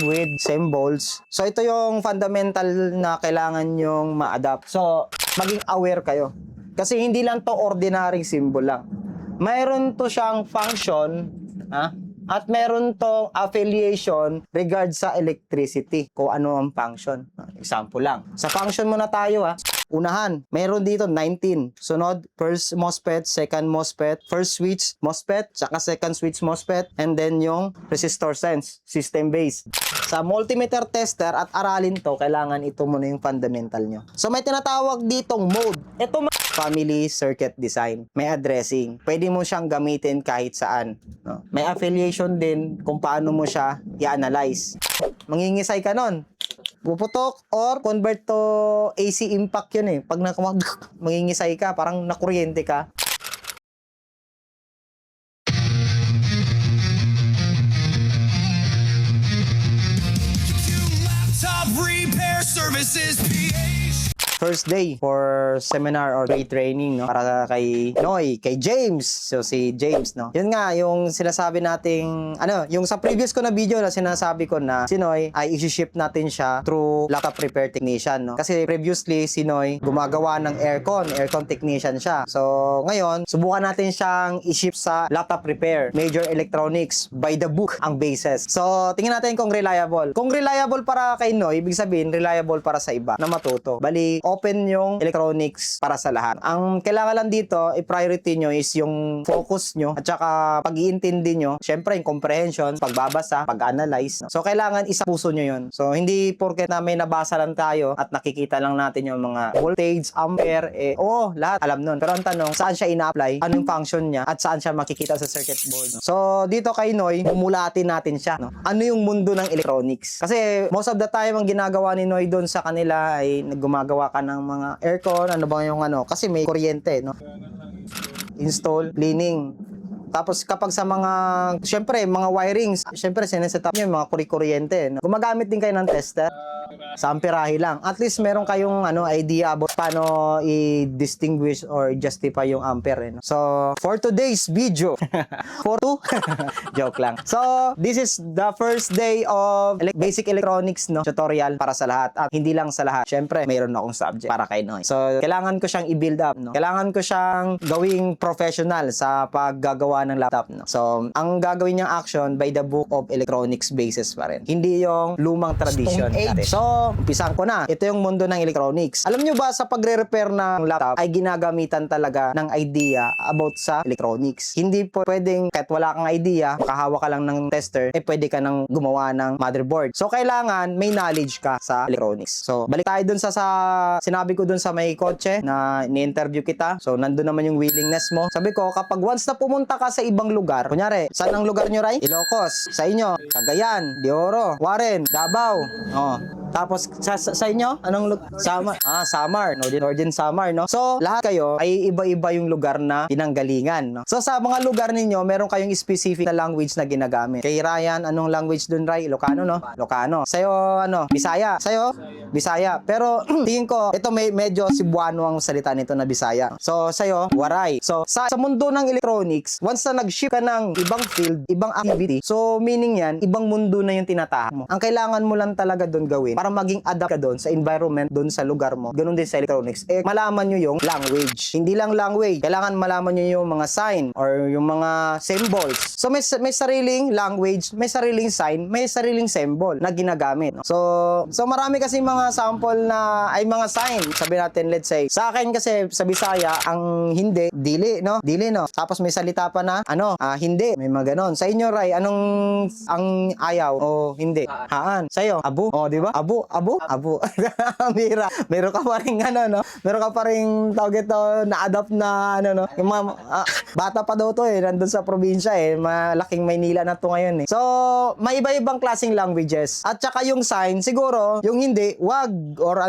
with symbols. So ito yung fundamental na kailangan yung ma-adapt. So maging aware kayo. Kasi hindi lang to ordinary symbol lang. Mayroon to siyang function, at meron tong affiliation regard sa electricity, kung ano ang function. Example lang. Sa function muna tayo Unahan, meron dito 19. Sunod, first MOSFET, second MOSFET, first switch MOSFET, saka second switch MOSFET, and then yung resistor sense, system base. Sa multimeter tester at aralin to, kailangan ito muna yung fundamental nyo. So may tinatawag ditong mode. Ito family circuit design. May addressing. Pwede mo siyang gamitin kahit saan. No? May affiliation din kung paano mo siya i-analyze. Mangingisay ka nun. Puputok or convert to AC impact yun Pag mangingisay ka, parang nakuryente ka. Top repair services PH. First day for seminar or day training, no? Para kay Noy, kay James. So si James, no? Yun nga, yung sinasabi nating, yung sa previous ko na video na sinasabi ko na si Noy ay isi-ship natin siya through laptop repair technician, no? Kasi previously si Noy gumagawa ng aircon technician siya. So ngayon, subukan natin siyang i-ship sa laptop repair, major electronics, by the book ang basis. So tingnan natin kung reliable. Kung reliable para kay Noy, ibig sabihin reliable para sa iba na matuto. Bali, open yung electronics para sa lahat. Ang kailangan lang dito, i-priority nyo is yung focus nyo at saka pag-iintindi nyo. Syempre, yung comprehension, pagbabasa, pag-analyze. So, kailangan isa puso nyo yun. So, hindi porket na may nabasa lang tayo at nakikita lang natin yung mga voltage, ampere, lahat alam nun. Pero ang tanong, saan siya ina-apply? Ano yung function niya? At saan siya makikita sa circuit board? No? So, dito kay Noy, bumulatin natin siya. No? Ano yung mundo ng electronics? Kasi, most of the time, ang ginagawa ni Noy doon sa kanila ay gumagawa ka ng mga aircon, ano bang yung kasi may kuryente, no? Install, cleaning. Tapos kapag sa mga, syempre, mga wirings, syempre, sineset up nyo yung mga kuryente, no? Gumagamit din kayo ng tester. Sa amperahe lang. At least meron kayong idea about paano i-distinguish or justify yung ampere. No? So, for today's video, for two, joke lang. So, this is the first day of basic electronics tutorial para sa lahat. At hindi lang sa lahat. Syempre, mayroon akong subject para kay Noy. So, kailangan ko siyang i-build up. No? Kailangan ko siyang gawing professional sa paggagawa ng laptop. No? So, ang gagawin niyang action by the book of electronics basis pa rin. Hindi yung lumang tradition natin. So, umpisan ko na. Ito yung mundo ng electronics. Alam nyo ba sa pagre-repair ng laptop ay ginagamitan talaga ng idea about sa electronics. Hindi po pwedeng kahit wala kang idea, makahawa ka lang ng tester, pwede ka nang gumawa ng motherboard. So, kailangan may knowledge ka sa electronics. So, balik tayo dun sa sinabi ko dun sa may kotse na ni-interview kita. So, nandun naman yung willingness mo. Sabi ko, kapag once na pumunta ka sa ibang lugar, kunyari, saan ang lugar nyo, Ray? Ilocos. Sa inyo, Cagayan, De Oro, Warren, Davao. Tapos sa inyo, anong Samar? Samar, Northern Samar, no? So, lahat kayo ay iba-iba yung lugar na pinanggalingan, no? So, sa mga lugar ninyo, meron kayong specific na language na ginagamit. Kay Ryan, anong language dun, Ray? Ilocano, no? Ilocano. Sa'yo, Bisaya. Sa'yo? Bisaya. Pero, tingin ko, ito medyo Cebuano ang salita nito na Bisaya. So, sa'yo, Waray. So, sa mundo ng electronics, once na nag-shift ka ng ibang field, ibang activity, so, meaning yan, ibang mundo na yung tinatahak mo. Ang kailangan mo lang talaga dun gawin para maging adapt ka doon sa environment doon sa lugar mo. Ganun din sa electronics. Malaman nyo yung language. Hindi lang language. Kailangan malaman nyo yung mga sign or yung mga symbols. So may sariling language, may sariling sign, may sariling symbol na ginagamit. No? So marami kasi mga sample na ay mga sign. Sabi natin, let's say, sa akin kasi sa Bisaya, ang hindi, dili, no? Dili, no? Tapos may salita pa na, hindi. May mga ganon. Sa inyo, Ray, anong ang ayaw o hindi? Haan. Sa'yo, abu. Di ba? Abu. Mira. Meron ka pa rin no? Meron ka pa rin tawag ito na-adapt na no? Yung mga bata pa daw to nandun sa probinsya malaking Maynila na to ngayon So, may iba-ibang klaseng languages. At saka yung sign, siguro, yung hindi, wag, or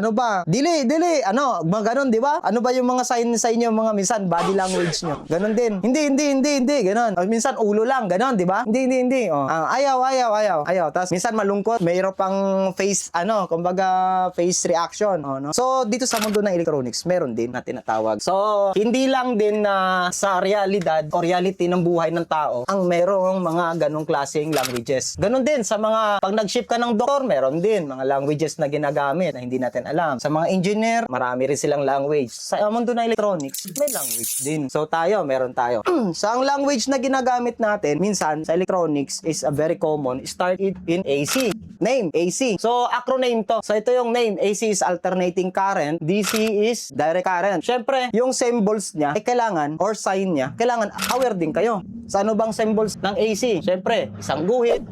dili, mga ganon, di ba? Ano ba yung mga sign sa inyo, mga minsan, body language nyo? Ganon din. Hindi, ganon. O, minsan, ulo lang, ganon, di ba? Hindi. Ayaw. Tapos, minsan malungkot, mayroon pang face, ano, kumbaga phase reaction, no? So dito sa mundo ng electronics, meron din na tinatawag. So hindi lang din na sa realidad o reality ng buhay ng tao ang merong mga ganong klaseng languages. Ganon din sa mga pag nag-ship ka ng doktor, meron din mga languages na ginagamit na hindi natin alam. Sa mga engineer, marami rin silang language. Sa mundo ng electronics, may language din. So tayo, meron tayo. So ang language na ginagamit natin minsan sa electronics is a very common. Start it in AC. Name, AC. So acronym to. So ito yung name. AC is alternating current. DC is direct current. Syempre, yung symbols niya ay kailangan or sign niya, kailangan aware din kayo. Sa ano bang symbols ng AC? Syempre, isang guhit,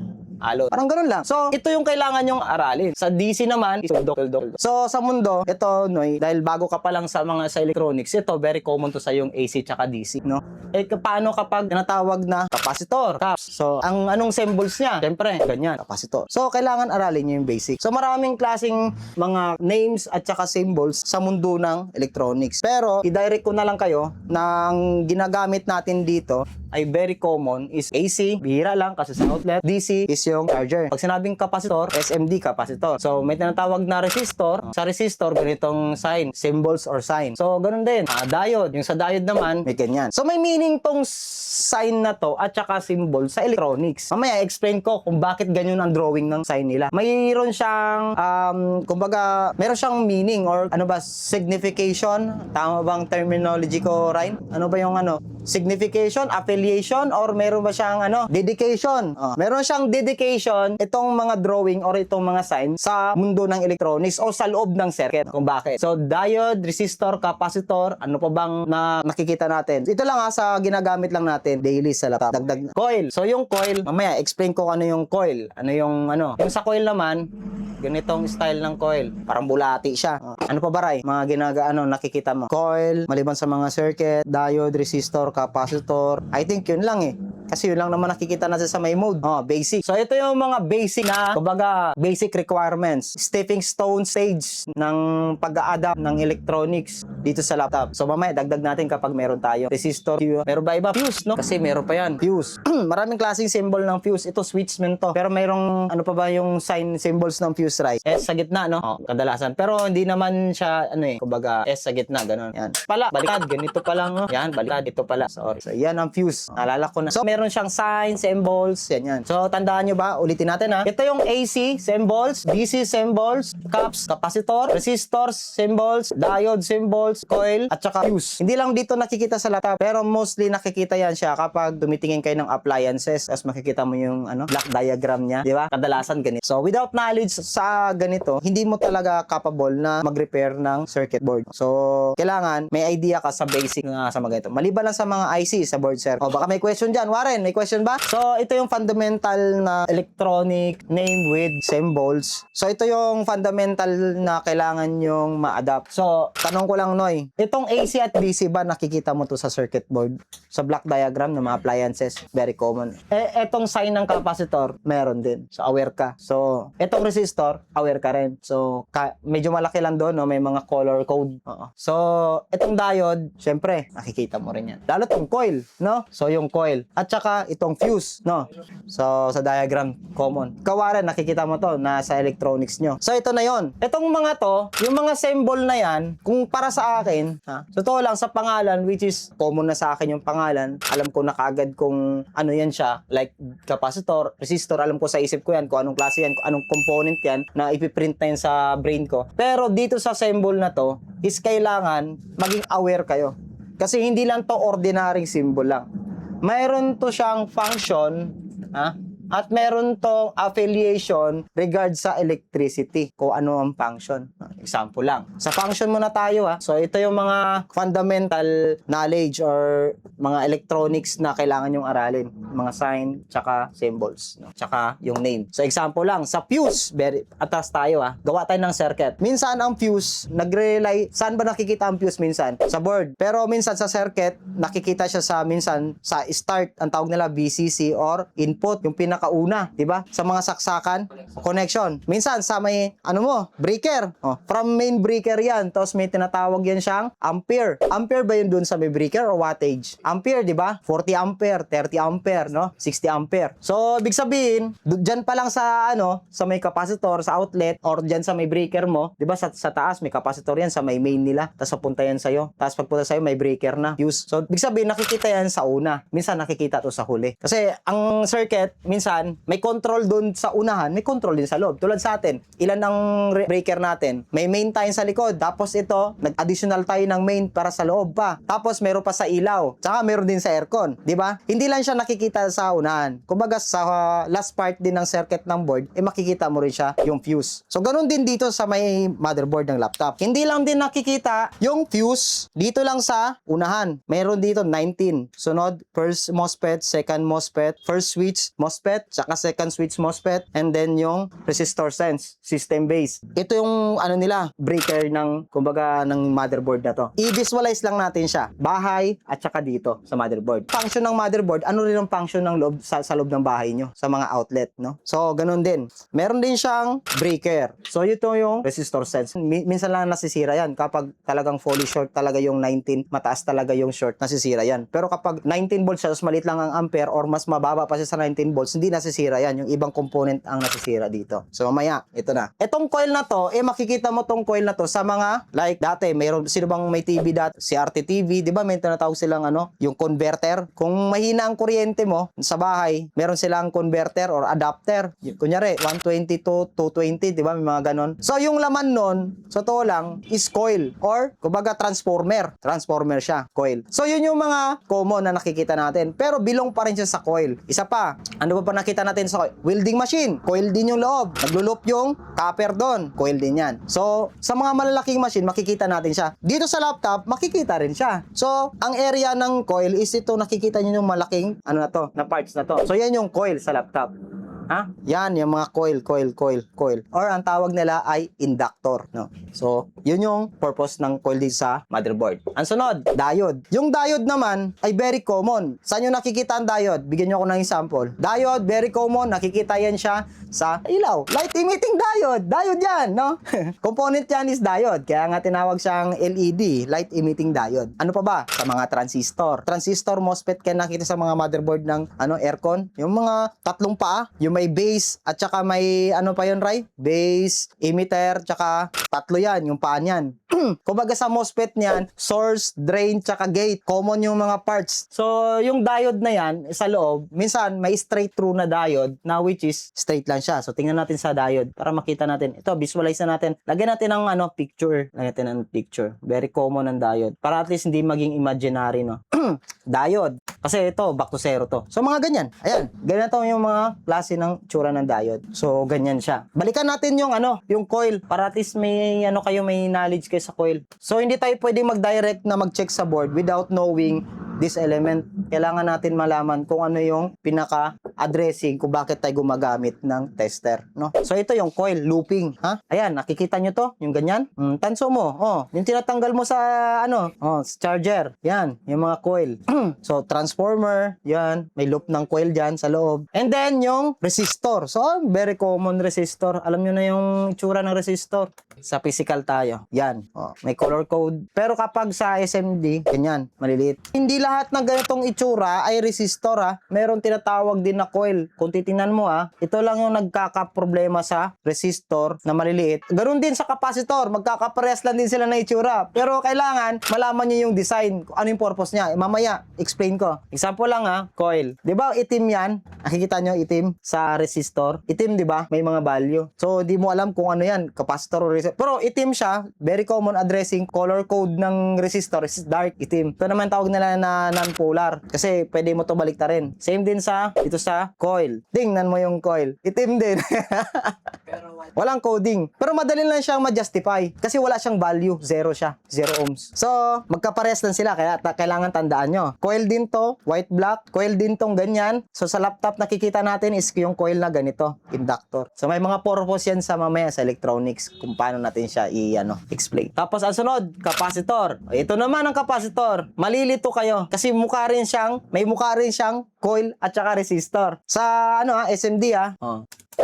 alot. Parang ganun lang. So, ito yung kailangan yung aralin. Sa DC naman, is dok. So, sa mundo, ito, Noy, dahil bago ka pa lang sa mga sa electronics, ito, very common to sa yung AC tsaka DC, no? Eh, paano kapag tinatawag na capacitor, caps? So, ang anong symbols niya? Siyempre, ganyan, capacitor. So, kailangan aralin niyo yung basic. So, maraming klaseng mga names at tsaka symbols sa mundo ng electronics. Pero, i-direct ko na lang kayo na ang ginagamit natin dito ay very common is AC, bihira lang kasi sa outlet. DC is yung charger. Pag sinabing capacitor, SMD capacitor. So, may tinatawag na resistor. Sa resistor, ganitong sign, symbols or sign. So, ganun din. Diode. Yung sa diode naman, may ganyan. So, may meaning tong sign na to at saka symbol sa electronics. Mamaya, explain ko kung bakit ganyan ang drawing ng sign nila. Mayroon siyang, kumbaga, meron siyang meaning or ano ba, signification. Tama bang terminology ko, Ryan? Ano ba yung ano? Signification, affiliation, or meron ba siyang ano, dedication? Meron siyang dedication itong mga drawing or itong mga sign sa mundo ng electronics o sa loob ng circuit. Kung bakit. So, diode, resistor, capacitor, ano pa bang na nakikita natin? Ito lang sa ginagamit lang natin daily sa laptop. Dagdag coil. So, yung coil, mamaya explain ko ano yung coil. Ano yung ano. Yung sa coil naman, ganitong style ng coil. Parang bulati siya. Ano pa ba, Ray? Mga nakikita mo. Coil, maliban sa mga circuit, diode, resistor, capacitor. I think yun lang eh. Kasi yun lang naman nakikita natin sa may mode. Basic. So, ito yung mga basic na, kumbaga, basic requirements. Stepping stone stage ng pag-a-adapt ng electronics dito sa laptop. So, mamaya, dagdag natin kapag meron tayo. Resistor, meron ba iba? Fuse, no? Kasi meron pa yan. Fuse. Maraming klaseng symbol ng fuse. Ito, switchman to. Pero mayroong, ano pa ba yung sign symbols ng fuse, right? S sa gitna, no? Kadalasan. Pero hindi naman siya, kumbaga, S sa gitna, ganun. Yan. Pala, baliktad. Ganito pa lang, no? Yan, baliktad. Ito pala. Sorry. So, yan ang fuse. Naalala ko na. So, meron siyang sign, symbols, yan. So, tandaan nyo ba? Ulitin natin, ha? Ito yung AC, symbols, DC, symbols, caps, capacitor, resistors, symbols, diode, symbols, coil, at saka fuse. Hindi lang dito nakikita sa laptop, pero mostly nakikita yan siya kapag tumitingin kayo ng appliances, as makikita mo yung, block diagram niya, di ba? Kadalasan ganito. So, without knowledge sa ganito, hindi mo talaga capable na mag-repair ng circuit board. So, kailangan may idea ka sa basic nga sa mga ganito. Maliban lang sa mga IC, sa board circuit. Baka may question dyan. Warren, may question ba? So, ito yung fundamental na electronic name with symbols. So, ito yung fundamental na kailangan yung ma-adapt. So, tanong ko lang, Noy, itong AC at DC ba nakikita mo to sa circuit board? Sa block diagram ng mga appliances? Very common. Etong sign ng capacitor, meron din. So, aware ka. So, etong resistor, aware ka rin. So, medyo malaki lang doon, no? May mga color code. So, itong diode, syempre, nakikita mo rin yan. Lalo itong coil, no? So, yung coil. At saka, itong fuse, no? So, sa diagram, common. Kawaran, nakikita mo to, nasa electronics nyo. So, ito na yon. Itong mga to, yung mga symbol na yan, kung para sa akin, so, to lang sa pangalan, which is common na sa akin yung pangalan, alam ko na kagad kung ano yan siya, like capacitor, resistor, alam ko sa isip ko yan, kung anong klase yan, kung anong component yan, na ipiprint na yan sa brain ko. Pero dito sa symbol na to, is kailangan maging aware kayo. Kasi hindi lang to ordinary symbol lang. Mayroon to siyang function, at meron tong affiliation regard sa electricity, kung ano ang function. Example lang. Sa function muna tayo, So, ito yung mga fundamental knowledge or mga electronics na kailangan yung aralin. Mga sign, tsaka symbols, no? Tsaka yung name. So, example lang. Sa fuse, very atas tayo, Gawa tayo ng circuit. Minsan, ang fuse, nag-rely, saan ba nakikita ang fuse minsan? Sa board. Pero minsan sa circuit, nakikita siya minsan sa start, ang tawag nila VCC or input. Yung pinaka pinakauna, 'di ba? Sa mga saksakan, connection. Minsan sa may breaker. From main breaker 'yan, tapos may tinatawag 'yan siyang ampere. Ampere ba 'yun dun sa may breaker o wattage? Ampere, 'di ba? 40 ampere, 30 ampere, no? 60 ampere. So, ibig sabihin, diyan pa lang sa sa may capacitor, sa outlet or diyan sa may breaker mo, 'di ba? Sa taas may capacitor 'yan sa may main nila, tapos papunta 'yan sa iyo. Tapos pagpunta sa iyo may breaker na. Fuse. So, ibig sabihin nakikita 'yan sa una. Minsan nakikita 'to sa huli. Kasi ang circuit, minsan may control doon sa unahan, may control din sa loob. Tulad sa atin, ilan ang breaker natin? May main tayo sa likod. Tapos ito, nag-additional tayo ng main para sa loob pa. Tapos meron pa sa ilaw. Tsaka meron din sa aircon, 'di ba? Hindi lang siya nakikita sa unahan. Kumbaga sa last part din ng circuit ng board, makikita mo rin siya yung fuse. So ganun din dito sa may motherboard ng laptop. Hindi lang din nakikita yung fuse dito lang sa unahan. Meron dito 19. Sunod, first MOSFET, second MOSFET, first switch MOSFET, saka second switch MOSFET, and then yung resistor sense, system base. Ito yung nila, breaker ng kumbaga ng motherboard na to. I-visualize lang natin siya. Bahay at saka dito sa motherboard. Function ng motherboard, ano rin ang function ng loob sa loob ng bahay nyo sa mga outlet, no? So ganun din. Meron din siyang breaker. So ito yung resistor sense. Minsan lang nasisira yan kapag talagang fully short talaga yung 19, mataas talaga yung short, nasisira yan. Pero kapag 19 volts siya, maliit lang ang ampere or mas mababa pa siya sa 19 volts, hindi nasisira yan. Yung ibang component ang nasisira dito. So mamaya, ito na. Itong coil na to, makikita mo tong coil na to sa mga, like dati, mayroon, sino bang may TV dati? CRT TV, di ba? May tinatawag silang yung converter. Kung mahina ang kuryente mo sa bahay, meron silang converter or adapter. Kunyari, 120 to 220, di ba? May mga ganon. So yung laman nun, sa to lang, is coil or kumbaga transformer. Transformer siya, coil. So yun yung mga common na nakikita natin. Pero bilong pa rin siya sa coil. Isa pa, ano ba nakita natin sa coil? Welding machine. Coil din yung loob. Naglo-loop yung copper doon. Coil din yan. So, sa mga malalaking machine, makikita natin siya. Dito sa laptop, makikita rin siya. So, ang area ng coil is ito, nakikita nyo yung malaking, na parts na to. So, yan yung coil sa laptop. Yan, yung mga coil. Or ang tawag nila ay inductor, no? So, yun yung purpose ng coil dito sa motherboard. Ang sunod, diode. Yung diode naman ay very common. Saan yung nakikita ang diode? Bigyan nyo ako ng example. Diode, very common. Nakikita yan siya sa ilaw. Light emitting diode. Diode yan, no? Component yan is diode. Kaya nga tinawag siyang LED, light emitting diode. Ano pa ba? Sa mga transistor. Transistor MOSFET kaya nakita sa mga motherboard ng aircon. Yung mga tatlong paa, yung may base at saka may pa yun, Ray? Base, emitter, tsaka tatlo yan, yung paa niyan. Kumbaga sa MOSFET niyan, source, drain, tsaka gate. Common yung mga parts. So, yung diode na yan, sa loob, minsan may straight through na diode na which is straight lang siya. So, tingnan natin sa diode para makita natin. Ito, visualize na natin. Lagyan natin ng picture. Lagyan natin ng picture. Very common ang diode. Para at least hindi maging imaginary, no? Diode. Kasi ito, back to zero to. So, mga ganyan. Ayan. Ganito yung mga klase ng tsura ng diode. So, ganyan siya. Balikan natin yung yung coil. Para at least may may knowledge kayo sa coil. So, hindi tayo pwedeng mag-direct na mag-check sa board without knowing this element. Kailangan natin malaman kung ano yung pinaka-addressing kung bakit tayo gumagamit ng tester, no? So, ito yung coil, looping, Ayan, nakikita nyo to? Yung ganyan? Tanso mo. Yung tinatanggal mo sa, sa charger. Yan, yung mga coil. So, transformer, yan. May loop ng coil dyan sa loob. And then, yung resistor. So, very common resistor. Alam nyo na yung itsura ng resistor. Sa physical tayo. Yan. May color code. Pero kapag sa SMD, ganyan, maliliit. Hindi lahat ng ganitong itsura ay resistor, Meron tinatawag din na coil. Kung titingnan mo, ito lang yung nagkakaproblema sa resistor na maliliit. Ganoon din sa capacitor. Magkakaparehas lang din sila na itsura. Pero kailangan malaman niyo yung design. Ano yung purpose niya. Mamaya, explain ko. Example lang, coil. Di ba itim yan? Nakikita nyo itim sa resistor. Itim, di ba? May mga value. So, di mo alam kung ano yan. Capacitor o resistor. Pero itim siya. Very common addressing. Color code ng resistor is dark itim. Ito naman tawag nila na non-polar. Kasi pwede mo to baliktarin. Same din dito sa coil. Tingnan mo yung coil. Itim din. Pero Walang coding. Pero madali lang siyang ma-justify kasi wala siyang value. Zero siya. 0 ohms. So, magkapares lang sila kaya kailangan tandaan nyo. Coil din to, white black. Coil din tong ganyan. So, sa laptop nakikita natin is yung coil na ganito, inductor. So, may mga purpose yan sa mamaya sa electronics kung paano natin siya explain. Tapos, ang sunod, capacitor. Ito naman ang capacitor. Malilito kayo kasi may mukha rin siyang coil at saka resistor. Sa SMD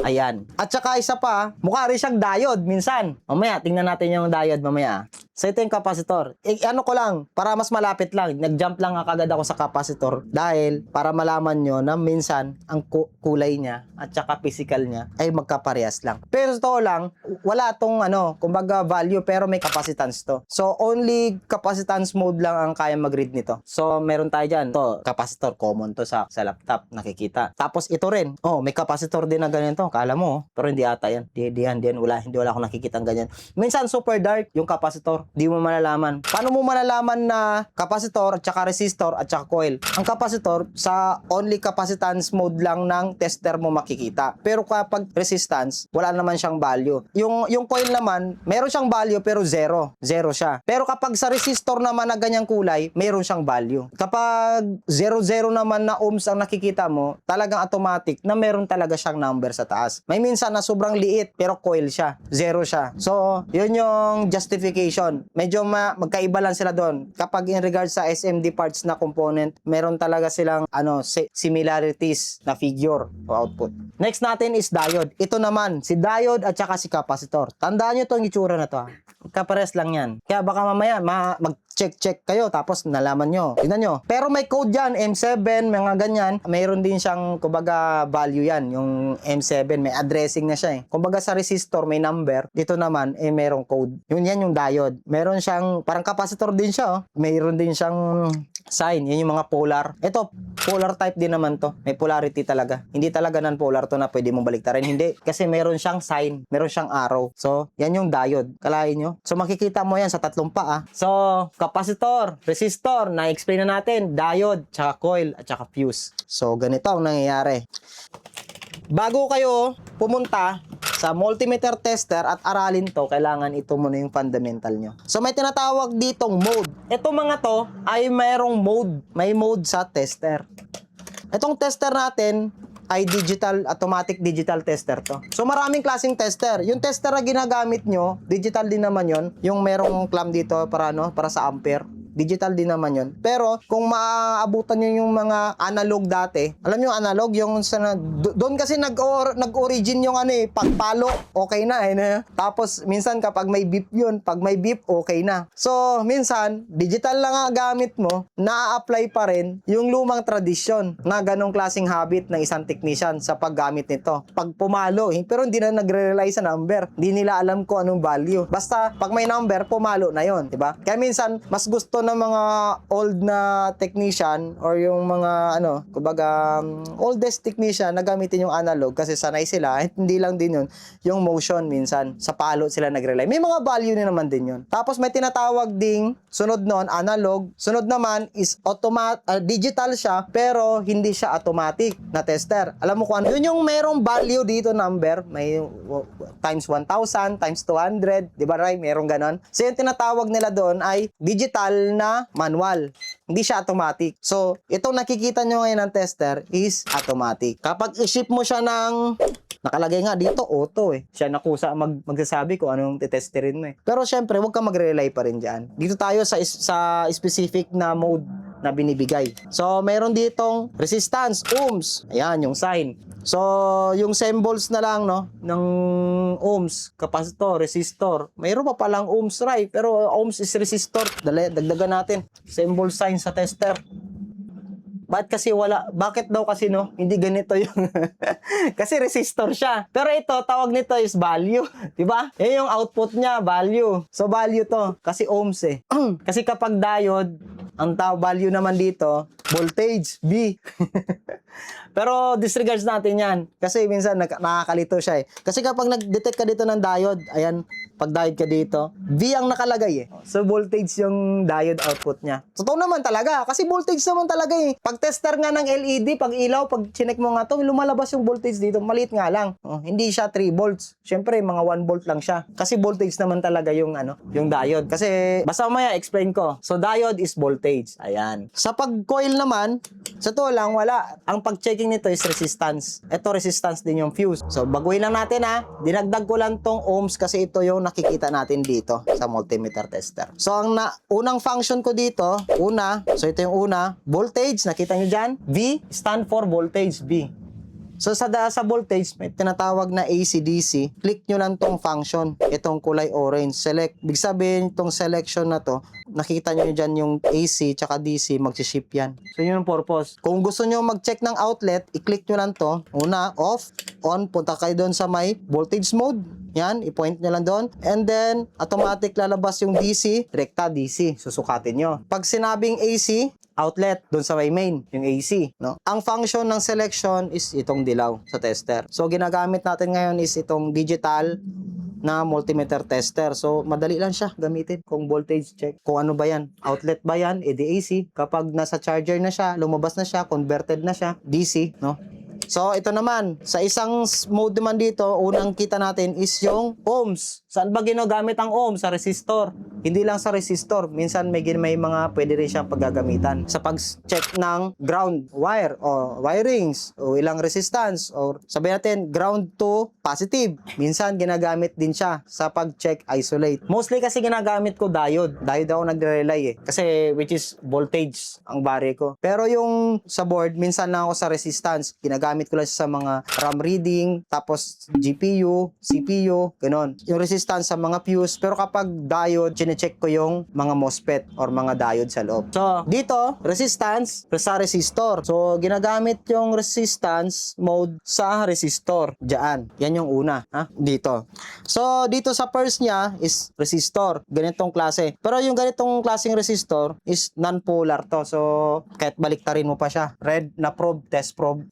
Ayan. At saka isa pa, mukha rin siyang diode minsan. Mamaya, tingnan natin yung diode mamaya. So, ito yung capacitor. Ano ko lang, para mas malapit lang. Nag-jump lang kagad ako sa capacitor dahil para malaman nyo na minsan ang kulay niya at saka physical niya ay magkaparehas lang. Pero totoo lang, wala tong kumbaga value pero may capacitance to. So, only capacitance mode lang ang kaya mag-read nito. So, meron tayo dyan. To, capacitor, common to sa laptop, nakikita. Tapos, ito rin. May capacitor din na ganito. Kala mo, pero hindi ata yan. Hindi wala akong nakikita ganyan. Minsan, super dark yung capacitor. Di mo malalaman. Paano mo malalaman na capacitor, at saka resistor, at saka coil? Ang capacitor, sa only capacitance mode lang ng tester mo makikita. Pero kapag resistance, wala naman siyang value. Yung coil naman, meron siyang value pero zero. Zero siya. Pero kapag sa resistor naman na ganyang kulay, meron siyang value. Kapag 0 naman na ohms ang nakikita mo, talagang automatic na meron talaga siyang number sa taas. May minsan na sobrang liit pero coil siya. Zero siya. So, yun yung justification. Medyo magkaiba lang sila doon. Kapag in regards sa SMD parts na component, meron talaga silang similarities na figure o output. Next natin is diode. Ito naman, si diode at saka si capacitor. Tandaan nyo itong itsura na to. Kapares lang yan. Kaya baka mamaya mag-check kayo tapos nalaman nyo. Tignan nyo. Pero may code yan, M7, mga ganyan. Mayroon din siyang, kumbaga, value yan. Yung M7, may addressing na siya eh. Kumbaga sa resistor, may number. Dito naman, mayroong code. Yan yung diode. Meron siyang, parang capacitor din siya. Mayroon din siyang sign. Yan yung mga polar. Ito, polar type din naman to. May polarity talaga. Hindi talaga non-polar to na pwede mong baliktarin. Hindi. Kasi meron siyang sign. Meron siyang arrow. So, yan yung diode. Kalahin nyo. So, makikita mo yan sa tatlong paa. So, capacitor, resistor, na-explain na natin. Diode, tsaka coil, at tsaka fuse. So, ganito ang nangyayari. Bago kayo pumunta sa multimeter tester at aralin to, kailangan ito muna yung fundamental nyo. So, may tinatawag ditong mode. Ito mga to ay mayroong mode. May mode sa tester. Itong tester natin ay automatic digital tester to. So, maraming klaseng tester. Yung tester na ginagamit nyo, digital din naman yon. Yung merong clamp dito para sa ampere. Digital din naman yun. Pero, kung maaabutan nyo yung mga analog dati, alam nyo yung analog, yung doon kasi nag-origin yung pagpalo, okay na Tapos, minsan kapag may beep yun, pag may beep, okay na. So, minsan, digital lang nga gamit mo, na-apply pa rin yung lumang tradisyon na ganong klaseng habit ng isang technician sa paggamit nito. Pag pumalo, pero hindi na nagre-rely sa number. Hindi nila alam kung anong value. Basta, pag may number, pumalo na yon, diba? Kaya minsan, mas gusto ng mga old na technician or yung mga kumbaga oldest technician na gamitin yung analog kasi sanay sila. Hindi lang din yun, yung motion minsan sa palo sila nag-rely. May mga value na naman din yun. Tapos may tinatawag ding sunod nun analog, sunod naman is digital siya pero hindi siya automatic na tester. Alam mo kung ano yun, yung merong value dito number, may times 1,000 times 200, di ba right? Merong ganon. So yung tinatawag nila doon ay digital na manual. Hindi siya automatic. So, itong nakikita nyo ngayon ng tester is automatic. Kapag i-ship mo siya ng nakalagay nga dito, auto Siya nakusa magsasabi kung anong titesterin mo Pero syempre, huwag ka mag-rely pa rin dyan. Dito tayo sa specific na mode na binibigay. So, mayroon ditong resistance, ohms. Ayan, yung sign. So, yung symbols na lang, ng ohms, capacitor, resistor. Mayroon pa palang ohms, right? Pero ohms is resistor. Dagdagan natin. Symbol sign sa tester. Bakit daw kasi hindi ganito yung kasi resistor siya. Pero ito, tawag nito is value. Diba? Yung output niya, value. So, value to. Kasi ohms Kasi kapag diode, ang value naman dito, voltage, V. Pero disregards natin yan. Kasi minsan nakakalito siya eh. Kasi kapag nag-detect ka dito ng diode, ayan, pag diode ka dito, V ang nakalagay eh. So voltage yung diode output niya. Totoo naman talaga, kasi voltage naman talaga eh. Pag tester nga ng LED, pag ilaw, pag chinek mo nga to, lumalabas yung voltage dito, maliit nga lang. Hindi siya 3 volts. Siyempre, mga 1 volt lang siya. Kasi voltage naman talaga yung yung diode. Kasi basta mamaya explain ko. So diode is voltage. Ayan. Sa pag-coil naman, sa to lang wala. Ang pag-checking nito is resistance. Ito resistance din yung fuse. So baguhin lang natin ha. Dinagdag ko lang tong ohms kasi ito yung nakikita natin dito sa multimeter tester. So ang unang function ko dito, so ito yung una, voltage, nakita nyo dyan? V stand for voltage, V. So sa voltage, may tinatawag na AC-DC. Click nyo lang tong function. Itong kulay orange. Select. Big sabihin, itong selection na to, nakita nyo dyan yung AC tsaka DC, magsiship yan. So yun ang purpose. Kung gusto nyo mag-check ng outlet, i-click nyo lang to. Una, off, on, punta kayo doon sa may voltage mode. Yan, i-point nyo lang doon. And then, automatic lalabas yung DC, direkta DC. Susukatin nyo. Pag sinabing AC, outlet doon sa main, yung AC, no? Ang function ng selection is itong dilaw sa tester. So ginagamit natin ngayon is itong digital na multimeter tester. So madali lang siya gamitin kung voltage check. Kung ano ba yan? Outlet ba yan? AC. Kapag nasa charger na siya, lumabas na siya, converted na siya, DC, no? So, ito naman, sa isang mode naman dito, unang kita natin is yung ohms. Saan ba ginagamit ang ohms? Sa resistor. Hindi lang sa resistor. Minsan may mga pwede rin siyang paggagamitan. Sa pag-check ng ground wire o wirings o ilang resistance or sabihin natin ground to positive. Minsan ginagamit din siya sa pag-check isolate. Mostly kasi ginagamit ko diode. Diode ako nagre-rely eh. Kasi which is voltage ang bari ko. Pero yung sa board, minsan lang ako sa resistance. Ginagamit ko lang sa mga RAM reading, tapos GPU, CPU, ganon. Yung resistance sa mga fuse. Pero kapag diode, chine-check ko yung mga MOSFET or mga diode sa loob. So, dito, resistance sa resistor. So, ginagamit yung resistance mode sa resistor. Diyan. Yan yung una. Ha? Dito. So, dito sa first niya is resistor. Ganitong klase. Pero yung ganitong klaseng resistor is non-polar to. So, kahit baliktarin mo pa siya. Red na probe, test probe.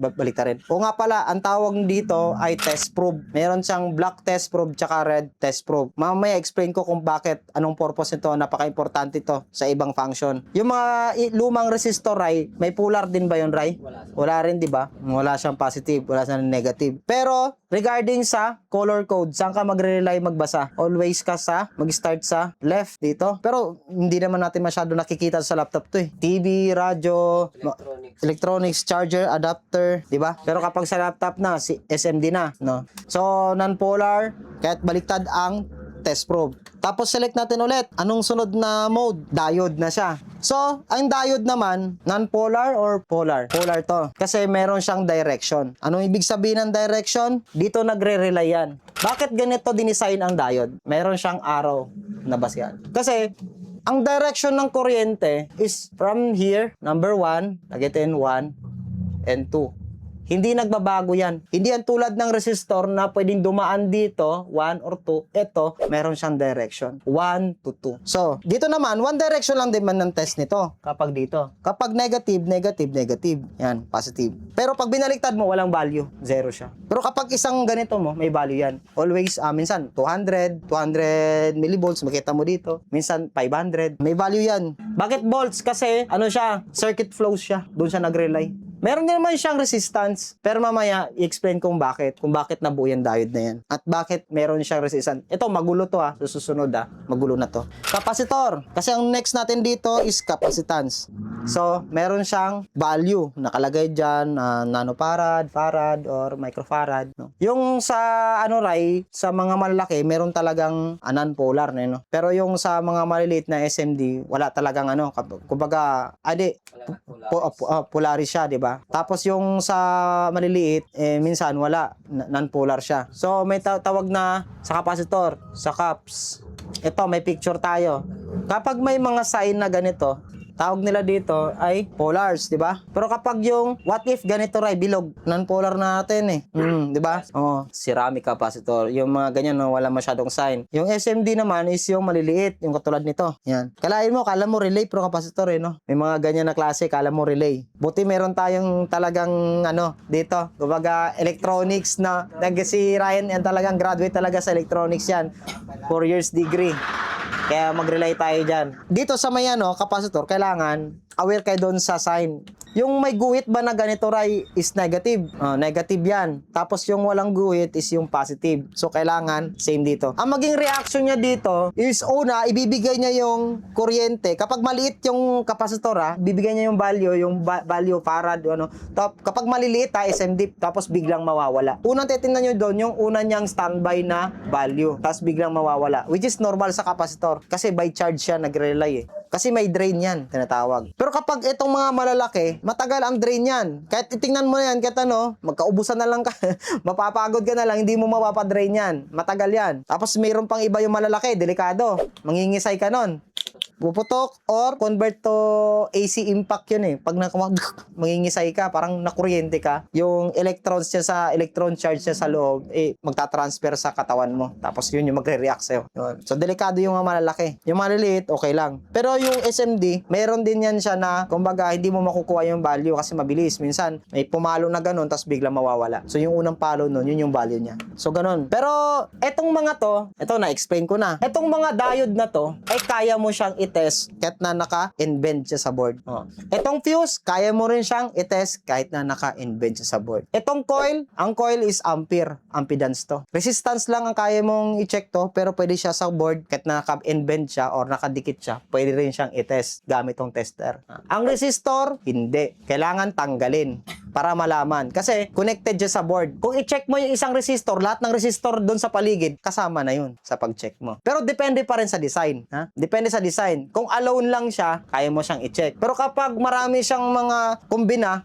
Baliktarin. O nga pala, ang tawag dito ay test probe. Meron siyang black test probe tsaka red test probe. Mamaya explain ko kung bakit, anong purpose nito, napaka-importante ito sa ibang function. Yung mga lumang resistor, Ray, may polar din ba yun, Ray? Wala rin, di ba? Wala siyang positive, wala siyang negative. Pero, regarding sa color code, saan ka magre-rely magbasa? Always ka mag-start sa left dito. Pero, hindi naman natin masyado nakikita sa laptop to eh. TV, radyo, electronics, charger, adapter, di ba? Pero kapag sa laptop na, SMD na, no? So, non-polar, kahit baliktad ang test probe. Tapos select natin ulit. Anong sunod na mode? Diode na siya. So, ang diode naman, non-polar or polar? Polar to. Kasi meron siyang direction. Anong ibig sabihin ng direction? Dito nagre-relay yan. Bakit ganito dinisign ang diode? Meron siyang arrow na basyan. Kasi, ang direction ng kuryente is from here, number 1, nagitin 1, and 2. Hindi nagbabago yan. Hindi yan tulad ng resistor na pwedeng dumaan dito, 1 or 2. Ito, meron siyang direction. 1 to 2. So, dito naman, one direction lang din man ng test nito. Kapag dito. Kapag negative, negative, negative. Yan, positive. Pero pag binaliktad mo, walang value. 0 siya. Pero kapag isang ganito mo, may value yan. Always, minsan, 200 millivolts, makita mo dito. Minsan, 500. May value yan. Bakit volts? Kasi, siya, circuit flows siya. Doon siya nag-relay. Meron din naman siyang resistance, pero mamaya i-explain kung bakit nabuo yung diode na yan. At bakit meron siyang resistance. Ito, magulo to sa susunod magulo na to. Capacitor, kasi ang next natin dito is capacitance. So, meron siyang value, nakalagay dyan, nanofarad, farad, or microfarad. No? Yung sa, Ray, sa mga malalaki, meron talagang non-polar, no? Pero yung sa mga maliliit na SMD, wala talagang kumbaga, polaris siya, di ba? Tapos yung sa maliliit, minsan wala, non-polar siya. So may tawag na sa capacitor, sa caps. Ito, may picture tayo. Kapag may mga sign na ganito, tawag nila dito ay polars, di ba? Pero kapag yung what if ganito ray bilog, non-polar natin di ba? Oh, ceramic capacitor, yung mga ganyan no, wala masyadong sign. Yung SMD naman is yung maliliit, yung katulad nito. Yan. Kalain mo, kala mo relay pero capacitor no? May mga ganyan na klase, kala mo relay. Buti meron tayong talagang dito, kumbaga electronics na si Ryan yan talagang graduate talaga sa electronics yan. 4 years degree. Kaya mag-relay tayo dyan. Dito sa may capacitor, kailangan aware kayo doon sa sign. Yung may guhit ba na ganito ray is negative. Negative yan. Tapos yung walang guhit is yung positive. So kailangan same dito. Ang maging reaction niya dito is ibibigay niya yung kuryente. Kapag maliit yung capacitor bibigay niya yung value farad kapag maliliit SMD tapos biglang mawawala. Unang titingnan niyo doon yung una niyang standby na value. Tapos biglang mawawala. Which is normal sa capacitor kasi by charge siya nagre-relay Kasi may drain yan, tinatawag. Pero kapag itong mga malalaki, matagal ang drain yan. Kahit titingnan mo yan, kahit magkaubusan na lang ka, mapapagod ka na lang, hindi mo mapapadrain yan. Matagal yan. Tapos mayroon pang iba yung malalaki, delikado. Mangingisay ka nun. Puputok or convert to AC impact yun Pag mangingisay ka, parang nakuryente ka, yung electron charge niya sa loob, magta-transfer sa katawan mo. Tapos yun yung magre-react sa'yo. Yun. So, delikado yung mga malalaki. Yung maliliit, okay lang. Pero yung SMD, meron din yan siya na, kumbaga, hindi mo makukuha yung value kasi mabilis. Minsan, may pumalo na ganun, tapos biglang mawawala. So, yung unang palo nun, yun yung value niya. So, ganun. Pero, etong mga to, ito na-explain ko na. Etong mga diode na to, ay kaya mo siyang i-test kahit na naka-embed siya sa board. Etong fuse, kaya mo rin siyang i-test kahit na naka-embed siya sa board. Etong coil, ang coil is ampere, impedance to. Resistance lang ang kaya mong i-check to, pero pwede siya sa board kahit na naka-embed siya or nakadikit siya, pwede rin siyang i-test gamit tong tester. Ang resistor, hindi. Kailangan tanggalin para malaman. Kasi connected siya sa board. Kung i-check mo yung isang resistor, lahat ng resistor doon sa paligid, kasama na yun sa pag-check mo. Pero depende pa rin sa design. Depende sa design. Kung alone lang siya, kaya mo siyang i-check. Pero kapag marami siyang mga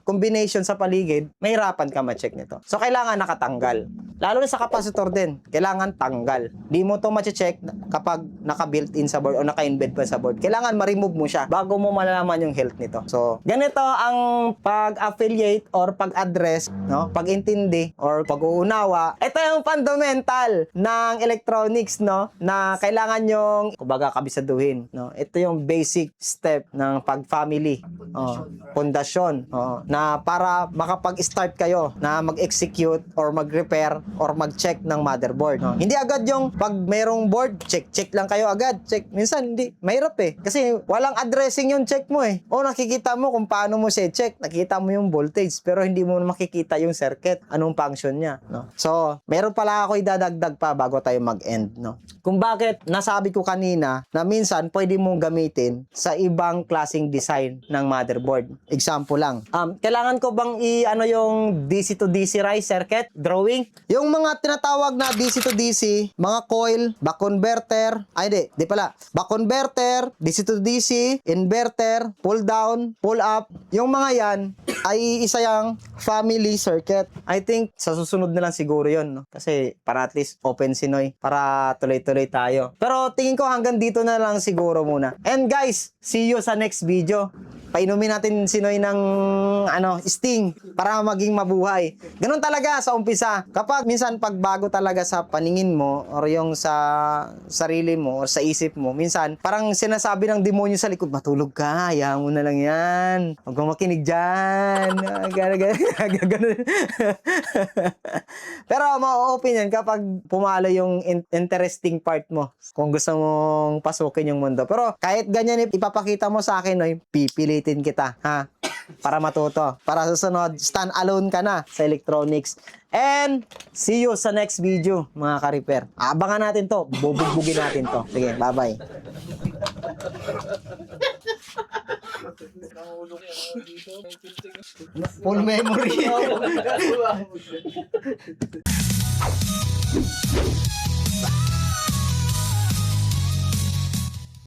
combination sa paligid, mahirapan ka ma-check nito. So, kailangan nakatanggal. Lalo na sa capacitor din, kailangan tanggal. Di mo to ma-check kapag naka-built-in sa board o naka-embed pa sa board. Kailangan ma-remove mo siya bago mo malalaman yung health nito. So, ganito ang pag-affiliate or pag-address, pag-intindi or pag-uunawa. Ito yung fundamental ng electronics, na kailangan yung, kumbaga, kabisaduhin, Ito yung basic step ng pag-family, pundasyon, na para makapag-start kayo na mag-execute or mag-repair or mag-check ng motherboard. Hindi agad yung pag merong board, check lang kayo agad. Check. Minsan, hindi. Mahirap Kasi walang addressing yung check mo nakikita mo kung paano mo siya check. Nakikita mo yung voltage, pero hindi mo makikita yung circuit. Anong function niya. So, meron pala ako idadagdag pa bago tayo mag-end. Kung bakit nasabi ko kanina na minsan pwede mong gamitin sa ibang klaseng design ng motherboard. Example lang. Kailangan ko bang yung DC to DC rise circuit drawing? Yung mga tinatawag na DC to DC, mga coil, back converter, back converter, DC to DC, inverter, pull down, pull up, yung mga yan ay isa yung family circuit. I think sa susunod na lang siguro yun, kasi para at least open Sinoy, para tuloy-tuloy tayo. Pero tingin ko hanggang dito na lang siguro muna. And guys, see you sa next video. Painumin natin Sinoy ng Sting para maging mabuhay. Ganun talaga sa umpisa. Kapag minsan pagbago talaga sa paningin mo or yung sa sarili mo or sa isip mo, minsan parang sinasabi ng demonyo sa likod, matulog ka, hayaan mo na lang yan. Huwag kang makinig dyan. Ganun. Pero ma-open yan kapag pumalo yung interesting part mo. Kung gusto mong pasukin yung mundo. Pero kahit ganyan ipapakita mo sa akin, pipilitin kita, para matuto. Para susunod, stand alone ka na sa electronics. And see you sa next video, mga ka-repair. Abangan natin to. Bubugbugin natin to. Sige, bye-bye. Full memory.